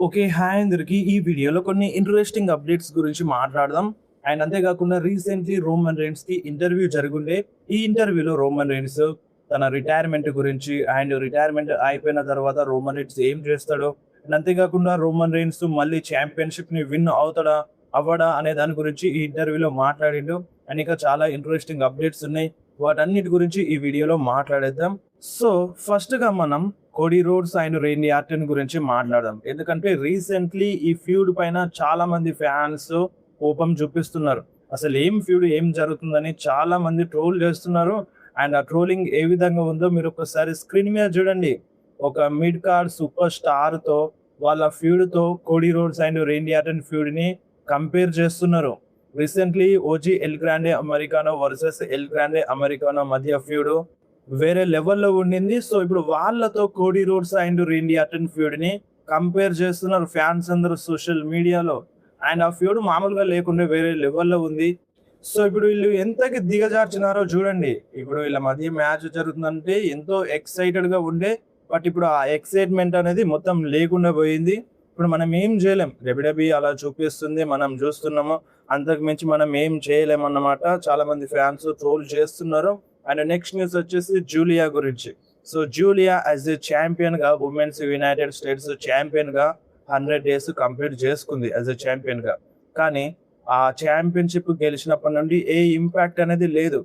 Okay. Hi అందరికి. ఈ వీడియోలో కొన్ని ఇంట్రెస్టింగ్ అప్డేట్స్ గురించి మాట్లాడదాం. అండ్ అంతేకాకుండా రీసెంట్‌లీ రోమన్ రీన్స్‌కి ఇంటర్వ్యూ జరిగుండే. ఈ ఇంటర్వ్యూలో రోమన్ రీన్స్ తన రిటైర్మెంట్ గురించి అండ్ రిటైర్మెంట్ అయిపోయిన తర్వాత రోమన్ రీన్స్ ఏం చేస్తాడో, అండ్ అంతేకాకుండా రోమన్ రీన్స్ మళ్ళీ ఛాంపియన్‌షిప్‌ని విన్ అవుతాడా? అవ్వడా? అనే దాని గురించి ఈ ఇంటర్వ్యూలో మాట్లాడిండు. అండ్ ఇంకా చాలా ఇంట్రెస్టింగ్ అప్డేట్స్ ఉన్నాయి. వాటన్నిటి గురించి ఈ వీడియోలో మాట్లాడేద్దాం. సో, ఫస్ట్‌గా మనం Cody Rhodes and Randy Orton గురించి మాట్లాడదాం. ఎందుకంటే రీసెంట్‌లీ ఈ ఫ్యూడ్ పైన చాలా మంది ఫ్యాన్స్ కోపం చూపిస్తున్నారు. అసలు ఏం ఫ్యూడ్ ఏం జరుగుతుందని చాలా మంది ట్రోల్ చేస్తున్నారు. అండ్ ఆ ట్రోలింగ్ ఏ విధంగా ఉందో మీరు ఒకసారి స్క్రీన్ మీద చూడండి. ఒక మిడ్ కార్డ్ సూపర్ స్టార్‌తో వాళ్ళ ఫ్యూడ్‌తో Cody Rhodes and Randy Orton ఫ్యూడ్‌ని కంపేర్ చేస్తున్నారు. Recently OG El Grande Americano versus El Grande Americano మధ్య ఫ్యూడ్ వేరే లెవెల్‌లో ఉండింది. సో, ఇప్పుడు వాళ్ళతో Cody Rhodes and Randy Orton ఫ్యూడ్‌ని కంపేర్ చేస్తున్నారు ఫ్యాన్స్ అందరూ సోషల్ మీడియాలో. అండ్ ఆ ఫ్యూడ్ మామూలుగా లేకుండా వేరే లెవెల్‌లో ఉంది. సో, ఇప్పుడు వీళ్ళు ఎంతకి దిగజార్చినారో చూడండి. ఇప్పుడు వీళ్ళ మధ్య మ్యాచ్ జరుగుతుందంటే ఎంతో ఎక్సైటెడ్‌గా ఉండే. బట్ ఇప్పుడు ఆ ఎక్సైట్‌మెంట్ అనేది మొత్తం లేకుండా పోయింది. ఇప్పుడు మనం ఏం చేయలేం. డబ్ల్యూడబ్ల్యూఈ అలా చూపిస్తుంది. మనం చూస్తున్నాము. అంతకు మించి మనం ఏం చేయలేమన్నమాట. చాలా మంది ఫ్యాన్స్ ట్రోల్ చేస్తున్నారు. అండ్ నెక్స్ట్ న్యూస్ వచ్చేసి జూలియా గురించి. సో, జూలియా యాజ్ ఎ ఛాంపియన్‌గా వుమెన్స్ యునైటెడ్ స్టేట్స్ ఛాంపియన్‌గా 100 డేస్ కంప్లీట్ చేసుకుంది యాజ్ ఎ ఛాంపియన్‌గా. కానీ ఆ ఛాంపియన్‌షిప్ గెలిచినప్పటి నుండి ఏ ఇంపాక్ట్ అనేది లేదు.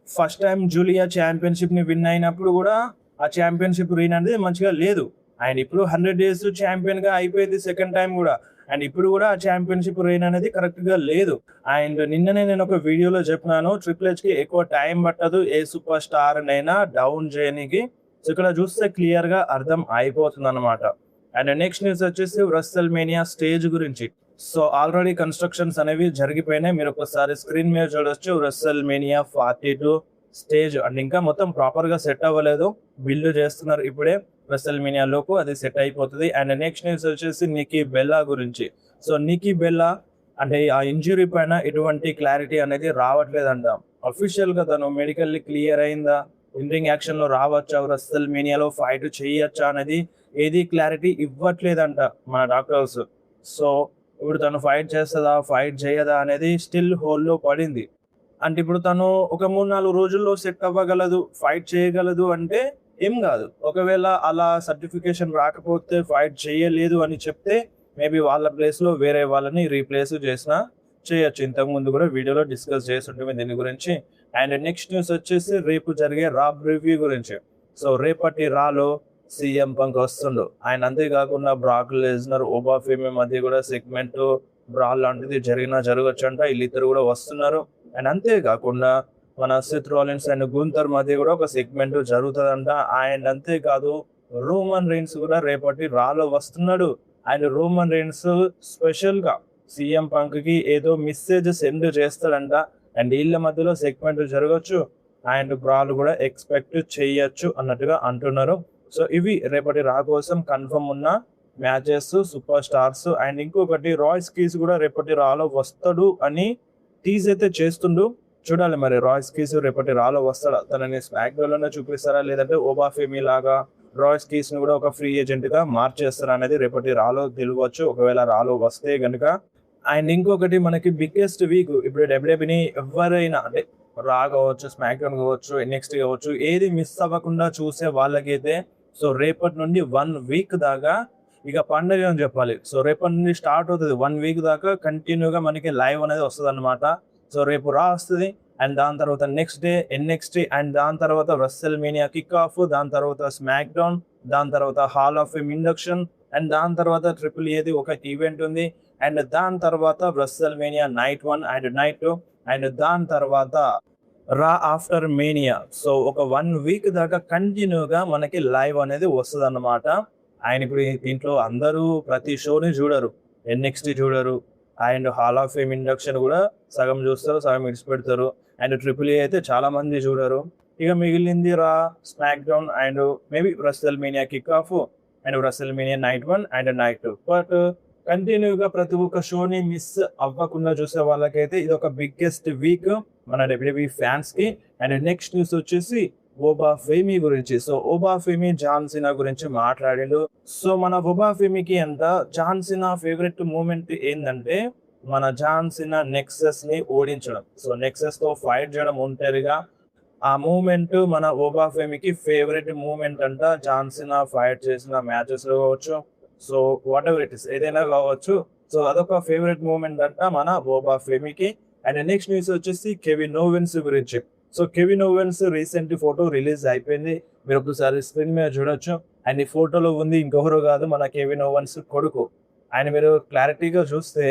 ఫస్ట్ టైమ్ జూలియా ఛాంపియన్‌షిప్‌ని విన్ అయినప్పుడు కూడా ఆ ఛాంపియన్‌షిప్ రీన్ అనేది మంచిగా లేదు. అండ్ ఇప్పుడు 100 డేస్ ఛాంపియన్‌గా అయిపోయింది సెకండ్ టైమ్ కూడా. అండ్ ఇప్పుడు కూడా ఆ ఛాంపియన్‌షిప్ రెయిన్ అనేది కరెక్ట్‌గా లేదు. అండ్ నిన్ననే నేను ఒక వీడియోలో చెప్పినాను. ట్రిపుల్ హెచ్‌కి ఎక్కువ టైం పట్టదు ఏ సూపర్ స్టార్‌నైనా డౌన్ చేయనీకి. సో, ఇక్కడ చూస్తే క్లియర్‌గా అర్థం అయిపోతుందన్నమాట. అండ్ నెక్స్ట్ న్యూస్ వచ్చేసి రెస్సల్ మేనియా స్టేజ్ గురించి. సో, ఆల్రెడీ కన్‌స్ట్రక్షన్స్ అనేవి జరిగిపోయినాయి. మీరు ఒకసారి స్క్రీన్ మీద చూడొచ్చు. రెస్సల్ మేనియా 42 స్టేజ్ అండ్ ఇంకా మొత్తం ప్రాపర్‌గా సెట్ అవ్వలేదు. బిల్డ్ చేస్తున్నారు ఇప్పుడే. రెస్సల్ మేనియా లోపు అది సెట్ అయిపోతుంది. అండ్ నెక్స్ట్ న్యూస్ వచ్చేసి నికీ బెల్లా గురించి. సో, నికీ బెల్లా అంటే ఆ ఇంజ్యూరీ పైన ఎటువంటి క్లారిటీ అనేది రావట్లేదంట. అఫీషియల్‌గా తను మెడికల్లీ క్లియర్ అయిందా? ఇన్ రింగ్ యాక్షన్‌లో రావచ్చా? రెస్సల్ మేనియాలో ఫైట్ చేయొచ్చా అనేది ఏది క్లారిటీ ఇవ్వట్లేదంట మన డాక్టర్స్. సో, ఇప్పుడు తను ఫైట్ చేస్తదా? ఫైట్ చేయదా? అనేది స్టిల్ హోల్డ్‌లో పడింది. అంటే ఇప్పుడు తను ఒక 3, 4 రోజుల్లో సెట్ అవ్వగలదు, ఫైట్ చేయగలదు అంటే ఏం గాదు. ఒకవేళ అలా సర్టిఫికేషన్ రాకపోతే ఫైట్ చేయలేదు అని చెప్తే మేబీ వాళ్ళ ప్లేస్‌లో వేరే వాళ్ళని రీప్లేస్ చేసినా చేయొచ్చు. ఇంతకుముందు కూడా వీడియోలో డిస్కస్ చేసుంటిమి దీని గురించి. అండ్ నెక్స్ట్ న్యూస్ వచ్చేసి రేపు జరిగే రా ప్రివ్యూ గురించి. సో, రేపటి రాలో సీఎం పంక్ వస్తుండు. ఆయన అంతేకాకుండా బ్రాక్ లెస్నర్, ఓబా ఫేమి మధ్య కూడా సెగ్మెంట్ బ్రాల్ లాంటిది జరగొచ్చంట. వీళ్ళిద్దరు కూడా వస్తున్నారు. అండ్ అంతేకాకుండా మన సెత్ రాలిన్స్ అండ్ గుంతర్ మధ్య కూడా ఒక సెగ్మెంట్ జరుగుతుందంట. అండ్ అంతేకాదు రోమన్ రీన్స్ కూడా రేపటి రాలో వస్తున్నాడు. అండ్ రోమన్ రీన్స్ స్పెషల్ గా సీఎం పంక్ కి ఏదో మెసేజ్ సెండ్ చేస్తాడంట. అండ్ వీళ్ళ మధ్యలో సెగ్మెంట్ జరగచ్చు. అండ్ బ్రాల్ కూడా ఎక్స్పెక్ట్ చేయొచ్చు అన్నట్టుగా అంటున్నారు. సో, ఇవి రేపటి రా కోసం కన్ఫర్మ్ ఉన్న మ్యాచెస్, సూపర్ స్టార్స్. అండ్ ఇంకొకటి రాయ్స్ కీస్ కూడా రేపటి రాలో వస్తాడు అని టీజ్ అయితే చేస్తుండు. చూడాలి మరి రాయ్స్ కీస్ రేపటి రాలో వస్తాడా? తనని స్మాక్ డౌన్ లోనే చూపిస్తారా? లేదంటే ఓబా ఫేమి లాగా రాయ్స్ కీస్ ని కూడా ఒక ఫ్రీ ఏజెంట్ గా మార్చేస్తారా అనేది రేపటి రాలో తెలియవచ్చు. ఒకవేళ రాలో వస్తే గనుక. అండ్ ఇంకొకటి మనకి బిగ్గెస్ట్ వీక్ ఇప్పుడు డబ్ల్యూడబ్ల్యూని ఎవరైనా అంటే రా కావచ్చు, స్మాక్ డౌన్ కావచ్చు, ఎన్ఎక్స్టీ కావచ్చు, ఏది మిస్ అవ్వకుండా చూసే వాళ్ళకైతే సో రేపటి నుండి 1 వీక్ దాకా ఇక పండుగ అని చెప్పాలి. సో, రేపటి నుండి స్టార్ట్ అవుతుంది. 1 వీక్ దాకా కంటిన్యూగా మనకి లైవ్ అనేది వస్తదన్నమాట. సో, రేపు రా వస్తది. అండ్ దాని తర్వాత నెక్స్ట్ డే ఎన్ఎక్స్టీ అండ్ దాని తర్వాత రెస్సల్ మేనియా కిక్ ఆఫ్, దాని తర్వాత స్మాక్ డౌన్, దాని తర్వాత hall of fame induction, and దాని తర్వాత ట్రిపుల్ ఏది ఒక ఈవెంట్ ఉంది. అండ్ దాని తర్వాత WrestleMania night 1 and night 2 and దాని తర్వాత రా ఆఫ్టర్ మేనియా. సో, ఒక 1 వీక్ దాకా కంటిన్యూగా మనకి లైవ్ అనేది వస్తదన్నమాట. ఆయన ఇప్పుడు దీంట్లో అందరూ ప్రతి షోని చూడరు. ఎన్ఎక్స్టీ చూడరు. And hall of fame induction కూడా సగం చూస్తారు, సగం విడిచిపెడతారు. అండ్ ట్రిపుల్ ఏ అయితే చాలా మంది చూడరు. ఇక మిగిలింది Raw, SmackDown and maybe WrestleMania kickoff and WrestleMania night 1 and night 2. But కంటిన్యూగా ప్రతి ఒక్క షోని మిస్ అవ్వకుండా చూసే వాళ్ళకైతే ఇది ఒక బిగ్గెస్ట్ వీక్ మన డబ్ల్యూడబ్ల్యూఈ ఫ్యాన్స్ కి. అండ్ నెక్స్ట్ న్యూస్ వచ్చేసి ఓబా ఫేమీ గురించి. సో ఓబా ఫేమీ జాన్ సినా గురించి మాట్లాడిండు. సో మన ఓబా ఫేమీకి అంట జాన్ సినా ఫేవరెట్ మూమెంట్ ఏందంటే మన జాన్ సినా నెక్సస్ ని ఓడించడం. సో నెక్సస్ తో ఫైట్ చేయడం ఉంటదిగా, ఆ మూమెంట్ మన ఓబా ఫేమీకి ఫేవరెట్ మూమెంట్ అంట. జాన్ సినా ఫైట్ చేసిన మ్యాచెస్ లో కావచ్చు, so what ever it is ఏదైనా కావచ్చు, సో అదొక ఫేవరెట్ మూమెంట్ అంట మన ఓబా ఫేమీకి. అండ్ నెక్స్ట్ న్యూస్ వచ్చేసి కెవిన్ ఓవెన్స్ గురించి. So Kevin ovens recent photo release అయిపోయింది, మీరు ఒకసారి స్క్రీన్ మీద చూడొచ్చు. అండ్ ఈ ఫోటోలో ఉంది ఇంకొకరు కాదు, మన కెవిన్ ఓవెన్స్ కొడుకు. ఆయన మీరు క్లారిటీగా చూస్తే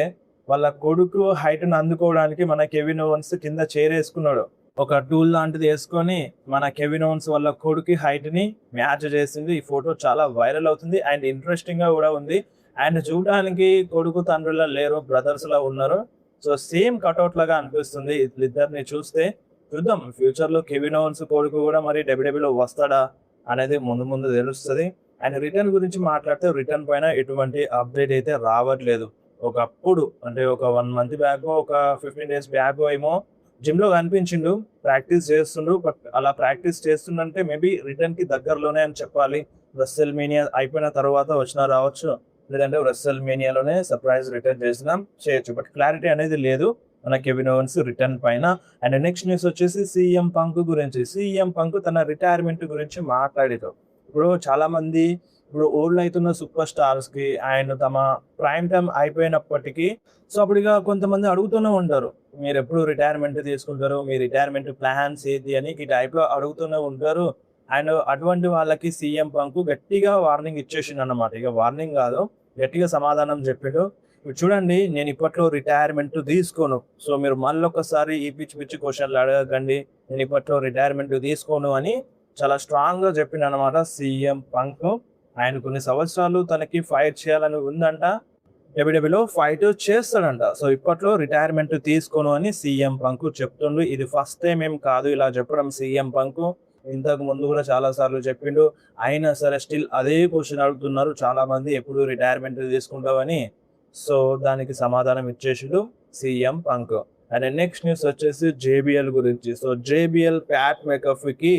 వాళ్ళ కొడుకు హైట్ ను అందుకోవడానికి మన కెవిన్ ఓవెన్స్ కింద చేరేసుకున్నాడు. ఒక టూల్ లాంటిది వేసుకొని మన కెవిన్ ఓవెన్స్ వాళ్ళ కొడుకు హైట్ ని మ్యాచ్ చేసింది. ఈ ఫోటో చాలా వైరల్ అవుతుంది అండ్ ఇంట్రెస్టింగ్ గా కూడా ఉంది. అండ్ చూడడానికి కొడుకు తండ్రులా లేరు, బ్రదర్స్ లా ఉన్నారు. సో సేమ్ కట్అవుట్ లాగా అనిపిస్తుంది ఇద్దరిని చూస్తే. చూద్దాం ఫ్యూచర్ లో కెవిన్ ఓవెన్స్ కొడుకు కూడా మరి డబ్ల్యూడబ్ల్యూలో వస్తాడా అనేది ముందు ముందు తెలుస్తుంది. అండ్ రిటర్న్ గురించి మాట్లాడితే రిటర్న్ పైన ఎటువంటి అప్డేట్ అయితే రావట్లేదు. ఒకప్పుడు అంటే ఒక 1 మంత్ బ్యాక్, ఒక 15 days బ్యాక్ ఏమో జిమ్ లో కనిపించిండు, ప్రాక్టీస్ చేస్తుండు. బట్ అలా ప్రాక్టీస్ చేస్తుండంటే మేబీ రిటర్న్ కి దగ్గరలోనే అని చెప్పాలి. రెస్సెల్ మేనియా అయిపోయిన తర్వాత వచ్చినా రావచ్చు, లేదంటే రెస్సెల్ మేనియాలోనే సర్ప్రైజ్ రిటర్న్ చేసినా చేయొచ్చు. బట్ క్లారిటీ అనేది లేదు మన కెవిన్ ఓవెన్స్ రిటర్న్ పైన. అండ్ నెక్స్ట్ న్యూస్ వచ్చేసి సీఎం పంక్ గురించి. సీఎం పంక్ తన రిటైర్మెంట్ గురించి మాట్లాడారు. ఇప్పుడు చాలా మంది ఇప్పుడు ఓల్డ్ అవుతున్న సూపర్ స్టార్స్ కి అండ్ తమ ప్రైమ్ టైం అయిపోయినప్పటికీ సో అప్పుడుగా కొంతమంది అడుగుతూనే ఉంటారు, మీరు ఎప్పుడు రిటైర్మెంట్ తీసుకుంటారు, మీ రిటైర్మెంట్ ప్లాన్స్ ఏంటి అని ఈ టైప్ లో అడుగుతూనే ఉంటారు. అండ్ అటువంటి వాళ్ళకి సీఎం పంక్ గట్టిగా వార్నింగ్ ఇచ్చేసిండు అన్నమాట. ఇక వార్నింగ్ కాదు, గట్టిగా సమాధానం చెప్పాడు. ఇప్పుడు చూడండి, నేను ఇప్పట్లో రిటైర్మెంట్ తీసుకోను. సో మీరు మళ్ళీ ఒకసారి ఈ పిచ్చి పిచ్చి క్వశ్చన్లు అడగకండి, నేను ఇప్పట్లో రిటైర్మెంట్ తీసుకోను అని చాలా స్ట్రాంగ్ గా చెప్పిండు అనమాట సీఎం పంక్. ఆయన కొన్ని సంవత్సరాలు తనకి ఫైట్ చేయాలని ఉందంట, డబ్ల్యూడబ్ల్యూలో ఫైట్ చేస్తాడంట. సో ఇప్పట్లో రిటైర్మెంట్ తీసుకోను అని సీఎం పంక్ చెప్తుండు. ఇది ఫస్ట్ టైం ఏం కాదు ఇలా చెప్పడం సీఎం పంక్, ఇంతకు ముందు కూడా చాలా సార్లు చెప్పిండు. అయినా సరే స్టిల్ అదే క్వశ్చన్ అడుగుతున్నారు చాలా మంది, ఎప్పుడు రిటైర్మెంట్ తీసుకుంటావని. సో దానికి సమాధానం ఇచ్చేసిండు CM Punk. And next news వచ్చేసి జేబిఎల్ గురించి. సో జేబిఎల్ ప్యాట్ మెకఫీకి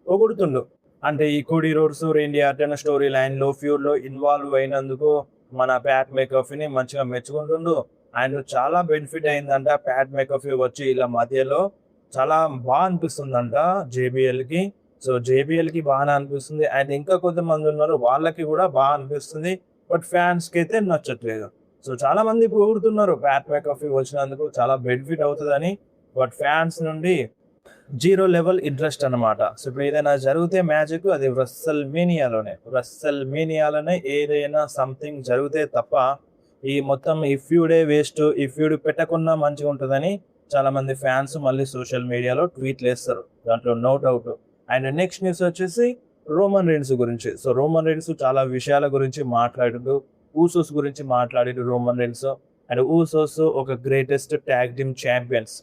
పొగుడుతుండు. అంటే ఈ Cody Rhodes Randy Orton storyline లో ఫ్యూర్ లో ఇన్వాల్వ్ అయినందుకు మన ప్యాట్ మెకఫీని మంచిగా మెచ్చుకుంటుండు. అండ్ చాలా బెనిఫిట్ అయిందంట ప్యాట్ మెకఫీ వచ్చి ఇలా మధ్యలో, చాలా బాగా అనిపిస్తుందంట జేబిఎల్ కి. సో జేబిఎల్ కి బాగా అనిపిస్తుంది అండ్ ఇంకా కొంతమంది ఉన్నారు వాళ్ళకి కూడా బాగా అనిపిస్తుంది. బట్ ఫ్యాన్స్ కి అయితే నచ్చట్లేదు. సో చాలా మంది పొగుడుతున్నారు ప్యాట్ మెకఫీ వచ్చినందుకు చాలా బెనిఫిట్ అవుతుందని. బట్ ఫ్యాన్స్ నుండి 0 లెవెల్ ఇంట్రెస్ట్ అన్నమాట. సో ఇప్పుడు ఏదైనా జరిగితే మ్యాజిక్ అది రెస్సెల్ మేనియాలోనే ఏదైనా సంథింగ్ జరిగితే తప్ప ఈ మొత్తం ఈ ఫ్యూడే వేస్ట్, ఈ ఫ్యూడ్ పెట్టకుండా మంచిగా ఉంటుందని చాలా మంది ఫ్యాన్స్ మళ్ళీ సోషల్ మీడియాలో ట్వీట్లు వేస్తారు, దాంట్లో no doubt. And next news వచ్చేసి రోమన్ రీన్స్ గురించి. సో రోమన్ రీన్స్ చాలా విషయాల గురించి మాట్లాడిండు, ఊసోస్ గురించి మాట్లాడిండు రోమన్ రీన్స్. అండ్ ఊసోస్ ఒక greatest tag team champions.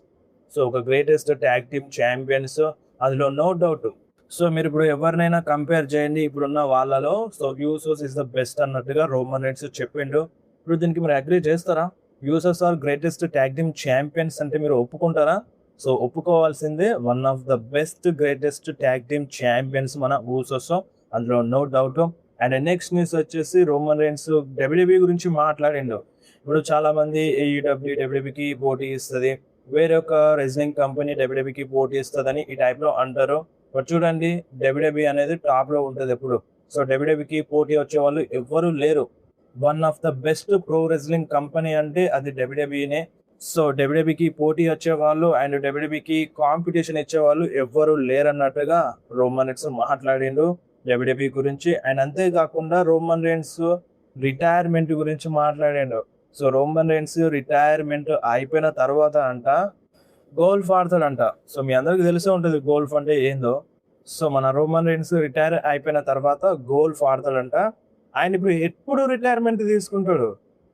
So ఒక గ్రేటెస్ట్ ట్యాగ్ టీమ్ ఛాంపియన్స్, అందులో నో డౌట్. సో మీరు ఇప్పుడు ఎవరినైనా కంపేర్ చేయండి ఇప్పుడున్న వాళ్ళలో, so Usos is the best అన్నట్టుగా రోమన్ రీన్స్ చెప్పిండు. ఇప్పుడు దీనికి మీరు అగ్రీ చేస్తారా? Usos are greatest tag team champions అంటే మీరు ఒప్పుకుంటారా? సో ఒప్పుకోవాల్సిందే, one of the best greatest tag team champions మన ఊసోస్, అందులో no doubt. And next news వచ్చేసి రోమన్ రీన్స్ డబ్ల్యూడబ్ల్యూ గురించి మాట్లాడిండు. ఇప్పుడు చాలా మంది ఏఈడబ్ల్యూ డబ్ల్యూడబ్ల్యూకి పోటీ ఇస్తుంది, వేరే ఒక రెజ్లింగ్ కంపెనీ డబ్ల్యూడబ్ల్యూకి పోటీ ఇస్తుందని ఈ టైప్ లో అంటారు. బట్ చూడండి డబ్ల్యూడబ్ల్యూ అనేది టాప్ లో ఉంటుంది ఎప్పుడు. సో డబ్ల్యూడబ్ల్యూకి పోటీ వచ్చే వాళ్ళు ఎవ్వరూ లేరు. One of the best pro wrestling company అంటే అది డబ్ల్యూడబ్ల్యూనే. సో డబ్ల్యూడబ్ల్యూకి పోటీ వచ్చే వాళ్ళు అండ్ డబ్ల్యూడబ్ల్యూకి కాంపిటీషన్ ఇచ్చే వాళ్ళు ఎవ్వరూ లేరన్నట్టుగా రోమన్ రీన్స్ మాట్లాడిండు డబ్ల్యూడబ్ల్యూ గురించి. అండ్ అంతేకాకుండా రోమన్ రీన్స్ రిటైర్మెంట్ గురించి మాట్లాడిండు. సో రోమన్ రీన్స్ రిటైర్మెంట్ అయిపోయిన తర్వాత అంట గోల్ఫ్ ఆడతాడంట. సో మీ అందరికి తెలిసే ఉంటుంది గోల్ఫ్ అంటే ఏందో. సో మన రోమన్ రీన్స్ రిటైర్ అయిపోయిన తర్వాత గోల్ఫ్ ఆడతాడంట. ఆయన ఇప్పుడు ఎప్పుడు రిటైర్మెంట్ తీసుకుంటాడు?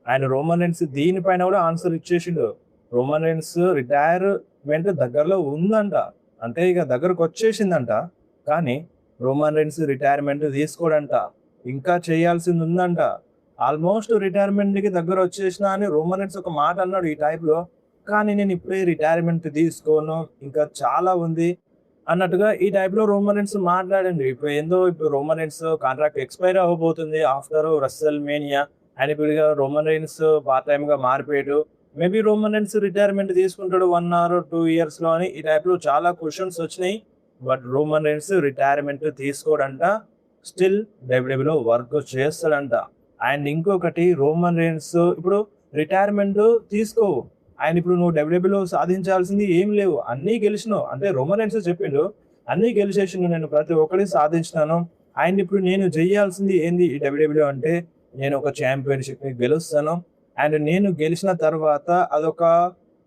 ఆయన రోమన్ రీన్స్ దీనిపైన కూడా ఆన్సర్ ఇచ్చేసిండు. రోమన్ రీన్స్ రిటైర్మెంట్ దగ్గరలో ఉందంట, అంటే ఇక దగ్గరకు వచ్చేసిందంట. కానీ రోమన్ రీన్స్ రిటైర్మెంట్ తీసుకోడంట, ఇంకా చేయాల్సింది ఉందంట. ఆల్మోస్ట్ రిటైర్మెంట్ కి దగ్గర వచ్చేసిన అని రోమన్ రీన్స్ ఒక మాట అన్నాడు ఈ టైప్ లో. కానీ నేను ఇప్పుడే రిటైర్మెంట్ తీసుకోను, ఇంకా చాలా ఉంది అన్నట్టుగా ఈ టైప్‌లో రోమన్ రీన్స్ మాట్లాడండి. ఇప్పుడు రోమన్ రీన్స్ కాంట్రాక్ట్ ఎక్స్‌పైర్ అవ్వబోతుంది ఆఫ్టర్ రెస్సల్ మేనియా. అండ్ ఇప్పుడు ఇగ రోమన్ రీన్స్ పార్ట్ టైమ్‌గా మారిపోయాడు. మేబీ రోమన్ రీన్స్ రిటైర్మెంట్ తీసుకుంటాడు 1 ఆర్ 2 ఇయర్స్‌లో అని ఈ టైప్‌లో చాలా క్వెషన్స్ వచ్చినాయి. బట్ రోమన్ రీన్స్ రిటైర్మెంట్ తీసుకోడంట. స్టిల్ డబ్ల్యూడబ్ల్యూఈలో వర్క్ చేస్తాడంట. అండ్ ఇంకొకటి రోమన్ రీన్స్ ఇప్పుడు రిటైర్మెంట్ తీసుకోవు. అండ్ ఇప్పుడు నువ్వు డబ్ల్యూడబ్ల్యూఈలో సాధించాల్సింది ఏం లేవు. అన్నీ గెలిచినావు. అంటే రోమన్ రీన్స్ చెప్పిండు. అన్నీ గెలిచేసిండు. నేను ప్రతి ఒక్కటి సాధించినాను. అండ్ ఇప్పుడు నేను చేయాల్సింది ఏంది ఈ డబ్ల్యూడబ్ల్యూఈ అంటే నేను ఒక ఛాంపియన్‌షిప్‌ని గెలుస్తాను. అండ్ నేను గెలిచిన తర్వాత అదొక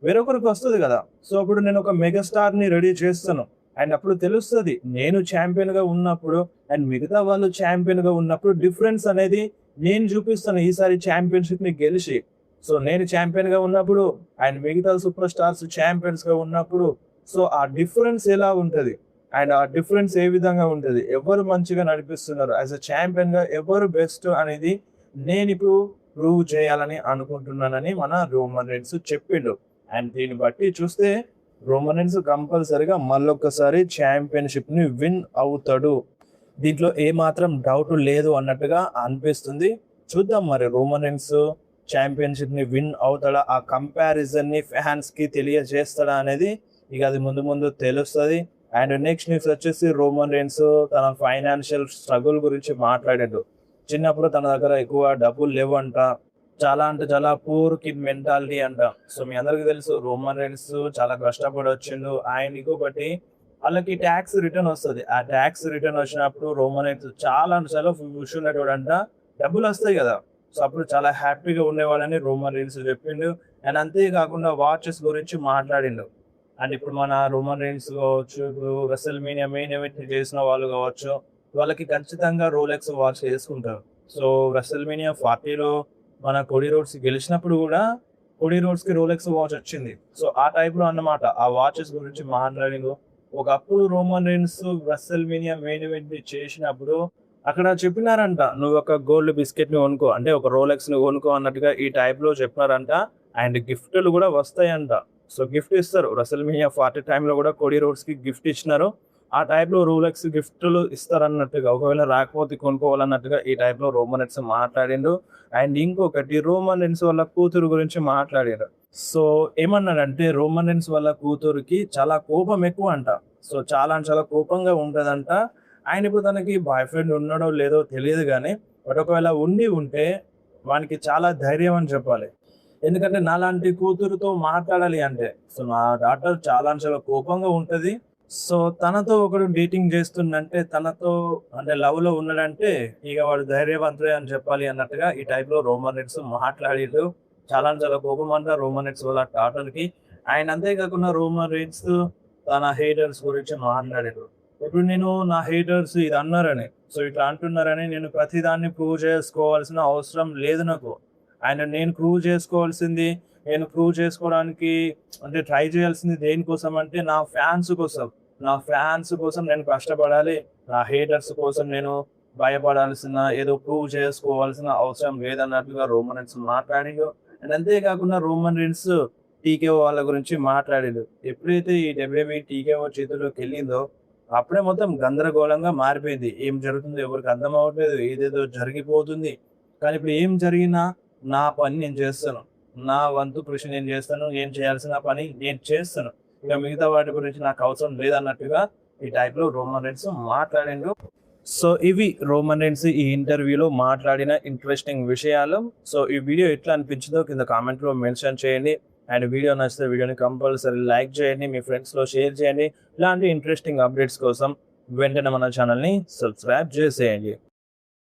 వేరొకరికి వస్తది కదా! సో, అప్పుడు నేను ఒక మెగాస్టార్‌ని రెడీ చేస్తాను. అండ్ అప్పుడు తెలుస్తది. నేను ఛాంపియన్‌గా ఉన్నప్పుడు అండ్ మిగతా వాళ్ళు ఛాంపియన్‌గా ఉన్నప్పుడు డిఫరెన్స్ అనేది నేను చూపిస్తాను ఈసారి ఛాంపియన్‌షిప్‌ని గెలిచి. సో, నేను ఛాంపియన్‌గా ఉన్నప్పుడు అండ్ మిగతా సూపర్ స్టార్స్ ఛాంపియన్స్‌గా ఉన్నప్పుడు సో, ఆ డిఫరెన్స్ ఎలా ఉంటది? అండ్ ఆ డిఫరెన్స్ ఏ విధంగా ఉంటది? ఎవరు మంచిగా నడిపిస్తున్నారు? యాస్ ఎ ఛాంపియన్‌గా ఎవరు బెస్ట్ అనేది నేనిప్పుడు ప్రూవ్ చేయాలని అనుకుంటున్నానని మన రోమన్ రీన్స్ చెప్పిండు. అండ్ దీన్ని బట్టి చూస్తే రోమన్ రీన్స్ కంపల్సరీగా మళ్ళొక్కసారి ఛాంపియన్‌షిప్‌ని విన్ అవుతాడు. దీంట్లో ఏమాత్రం డౌట్ లేదు అన్నట్టుగా అనిపిస్తుంది. చూద్దాం మరి రోమన్ రీన్స్ ఛాంపియన్‌షిప్‌ని విన్ అవుతాడా? ఆ కంపారిజన్‌ని ఫ్యాన్స్‌కి తెలియజేస్తాడా అనేది ఇక అది ముందు ముందు తెలుస్తది. అండ్ నెక్స్ట్ న్యూస్ వచ్చేసి రోమన్ రీన్స్ తన ఫైనాన్షియల్ స్ట్రగుల్ గురించి మాట్లాడాడు. చిన్నప్పుడు తన దగ్గర ఎక్కువ డబ్బులు లేవంట. చాలా అంటే చాలా పూర్ కిడ్ మెంటాలిటీ అంట. సో, మీ అందరికీ తెలుసు రోమన్ రీన్స్ చాలా కష్టపడి వచ్చిండు. అండ్ ఇంకొకటి ఆళ్ళకి టాక్స్ రిటర్న్ వస్తది. ఆ టాక్స్ రిటర్న్ వచ్చినప్పుడు రోమన్ రీన్స్ చాలా అంటే చాలా ఖుషున్నటోడంట. డబ్బులొస్తాయి గదా! సో, అప్పుడు చాలా హ్యాపీగా ఉండేవాడని రోమన్ రీన్స్ చెప్పిండు. అండ్ అంతే కాకుండా వాచెస్ గురించి మాట్లాడిండు. అండ్ ఇప్పుడు మన రోమన్ రీన్స్ కావచ్చు, ఇప్పుడు రెస్సల్ మేనియా మెయిన్ ఈవెంట్ చేసిన వాళ్ళు కావచ్చు, వాళ్ళకి ఖచ్చితంగా రోలెక్స్ వాచ్ ఏసుకుంటారు. సో, రెస్సల్ మేనియా 40లో మన కోడీ రోడ్స్ గెలిచినప్పుడు గూడా కోడీ రోడ్స్‌కి రోలెక్స్ వాచ్ వచ్చింది. సో, ఆ టైప్‌లో అన్నమాట. ఆ వాచెస్ గురించి మాట్లాడిండు. ఒకప్పుడు Roman Reigns WrestleMania main event చేసినప్పుడు అక్కడ చెప్పినారంట. "నువ్వొక గోల్డ్ బిస్కెట్‌ని కొనుక్కో." అంటే ఒక రోలెక్స్‌ని కొనుక్కో అన్నట్టుగా ఈ టైప్‌లో చెప్పినారంట. అండ్ గిఫ్టులు గూడా వస్తాయంట. సో, గిఫ్ట్ ఇస్తారు. రెస్సల్ మేనియా 40 టైమ్‌లో గూడా కోడీ రోడ్స్‌కి గిఫ్ట్ ఇచ్చినారు. ఆ టైప్‌లో రోలెక్స్ గిఫ్టులు ఇస్తారన్నట్టుగా, ఒకవేళ రాకపోతే కొనుక్కోవాలన్నట్టుగా ఈ టైప్‌లో రోమన్ రీన్స్ మాట్లాడిండు. అండ్ ఇంకొకటి రోమన్ రీన్స్ వాళ్ళ కూతురు గురించి మాట్లాడారు. సో, ఏమన్నాడంటే రోమన్ రీన్స్ వాళ్ళ కూతురికి చాలా కోపం ఎక్కువంట. సో, చాలా అంటే చాలా కోపంగా ఉంటదంట. ఆయన ఇప్పుడు తనకి బాయ్ ఫ్రెండ్ ఉన్నాడో లేదో తెలీదు గానీ, బట్ ఒకవేళ ఉండి ఉంటే వానికి చాలా ధైర్యం అని చెప్పాలి. ఎందుకంటే నాలాంటి కూతురుతో మాట్లాడాలి అంటే, సో, నా డాటర్ చాలా అంటే చాలా కోపంగా ఉంటది. సో, తనతో ఒకడు డేటింగ్ చేస్తుండంటే, తనతో అంటే లవ్‌లో ఉన్నాడంటే, ఇగ వాడు ధైర్యవంతుడే అని చెప్పాలి అన్నట్టుగా ఈ టైప్‌లో రోమన్ రీన్స్ మాట్లాడిండు. చాలా అంటే చాలా కోపమంట రోమన్ రీన్స్ వాళ్ళ డాటర్‌కి. అండ్ అంతే కాకుండా రోమన్ రీన్స్ తన హేటర్స్ గురించి మాట్లాడిండు. ఇప్పుడు నేను నా హేటర్స్ ఇది అన్నారని, సో, ఇట్లా అంటున్నారని నేను ప్రతిదాన్ని ప్రూవ్ చేసుకోవాల్సిన అవసరం లేదు నాకు. అండ్ నేను ప్రూవ్ చేసుకోవడానికి అంటే ట్రై చేయాల్సింది దేనికోసం అంటే నా ఫ్యాన్స్ కోసం. నా ఫ్యాన్స్ కోసం నేను కష్టపడాలి. నా హేటర్స్ కోసం నేను భయపడాల్సిన ఏదో ప్రూవ్ చేసుకోవాల్సిన అవసరం లేదన్నట్టుగా రోమన్ రీన్స్ మాట్లాడిండు. అండ్ అంతే కాకుండా రోమన్ రీన్స్ టీకేఓ వాళ్ళ గురించి మాట్లాడిండు. ఎప్పుడైతే ఈ డబ్ల్యూడబ్ల్యూఈ టీకేఓ చేతుల్లోకెళ్ళిందో అప్పుడే మొత్తం గందరగోళంగా మారిపోయింది. ఏం జరుగుతుందో ఎవరికీ అర్థం అవ్వట్లేదు. ఏదేదో జరిగిపోతుంది. కానీ ఇప్పుడు ఏం జరిగినా నా పని నేను చేస్తాను. నా వంతు కృషి నేను చేస్తాను. నేను చేయాల్సిన పని నేను చేస్తాను. ఇక మిగతా వాటి గురించి నాకు అవసరం లేదన్నట్టుగా ఈ టైప్‌లో రోమన్ రీన్స్ మాట్లాడిండు. సో, ఇవి రోమన్ రీన్స్ ఈ ఇంటర్వ్యూలో మాట్లాడిన ఇంట్రెస్టింగ్ విషయాలు. సో, ఈ వీడియో ఎట్లా అనిపించిందో కింద కామెంట్‌లో మెన్షన్ చేయండి. అండ్ వీడియో నచ్చితే వీడియోని కంపల్సరీ లైక్ చేయండి. మీ ఫ్రెండ్స్‌లో షేర్ చేయండి. ఇలాంటి ఇంట్రెస్టింగ్ అప్డేట్స్ కోసం వెంటనే మన ఛానల్‌ని సబ్స్క్రైబ్ చేసేయండి.